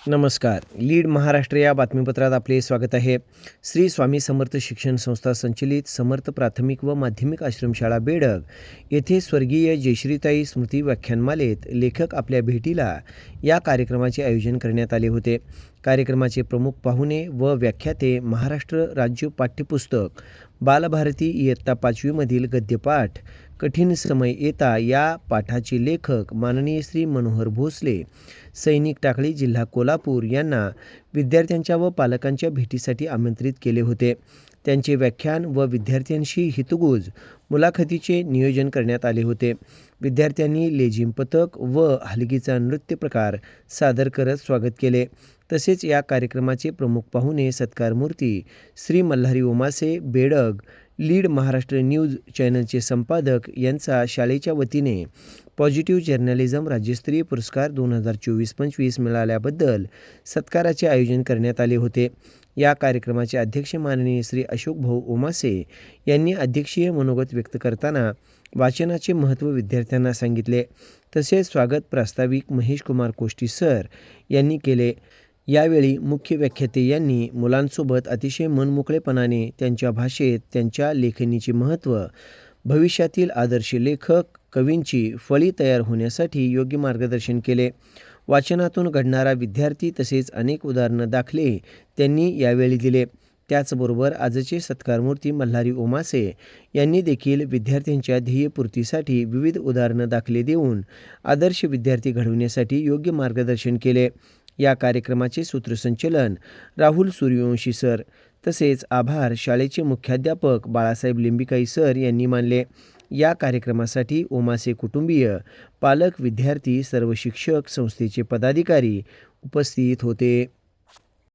नमस्कार. लीड महाराष्ट्र या बातमीपत्रात आपले स्वागत आहे. श्री स्वामी समर्थ शिक्षण संस्था संचलित समर्थ प्राथमिक व माध्यमिक आश्रमशाळा बेडग येथे स्वर्गीय जयश्रीताई स्मृती व्याख्यानमालेत लेखक आपल्या भेटीला या कार्यक्रमाचे आयोजन करण्यात आले होते. कार्यक्रमाचे प्रमुख पाहुणे व व्याख्याते महाराष्ट्र राज्य पाठ्यपुस्तक बालभारती इयत्ता 5वी मधील गद्यपाठ कठीण समय येता या पाठाचे लेखक माननीय श्री मनोहर भोसले, सैनिक टाकळी, जिल्हा कोल्हापूर यांना विद्यार्थ्यांच्या व पालकांच्या भेटीसाठी आमंत्रित केले होते. त्यांचे व्याख्यान व विद्यार्थ्यांशी हितगुज मुलाखतीचे नियोजन करण्यात आले होते. विद्यार्थ्यांनी लेझिम पथक व हलगीचा नृत्य प्रकार सादर करत स्वागत केले. तसेच या कार्यक्रमाचे प्रमुख पाहुणे सत्कारमूर्ती श्री मल्हारी ओमासे बेडग लीड महाराष्ट्र न्यूज चॅनलचे संपादक यांचा शाळेच्या वतीने पॉझिटिव्ह जर्नलिझम राज्यस्तरीय पुरस्कार 2024-25 मिळाल्याबद्दल सत्काराचे आयोजन करण्यात आले होते. या कार्यक्रमाचे अध्यक्ष माननीय श्री अशोक भाऊ ओमासे यांनी अध्यक्षीय मनोगत व्यक्त करताना वाचनाचे महत्त्व विद्यार्थ्यांना सांगितले. तसेच स्वागत प्रास्ताविक महेश कुमार कोष्टी सर यांनी केले. यावेळी मुख्य व्याख्याते यांनी मुलांसोबत अतिशय मनमोकळेपणाने त्यांच्या भाषेत त्यांच्या लेखणीचे महत्त्व, भविष्यातील आदर्श लेखक, कवींची फळी तयार होण्यासाठी योग्य मार्गदर्शन केले. वाचनातून घडणारा विद्यार्थी तसेच अनेक उदाहरणं दाखले त्यांनी यावेळी दिले. त्याचबरोबर आजचे सत्कारमूर्ती मल्हारी ओमासे यांनी देखील विद्यार्थ्यांच्या ध्येयपूर्तीसाठी विविध उदाहरणं दाखले देऊन आदर्श विद्यार्थी घडवण्यासाठी योग्य मार्गदर्शन केले. या कार्यक्रमाचे सूत्रसंचलन राहुल सूर्यवंशी सर तसेच आभार शाळेचे मुख्याध्यापक बाळासाहेब लिंबिकाई सर यांनी मानले. या कार्यक्रमासाठी ओमासे कुटुंबीय, पालक, विद्यार्थी, सर्व शिक्षक, संस्थेचे पदाधिकारी उपस्थित होते.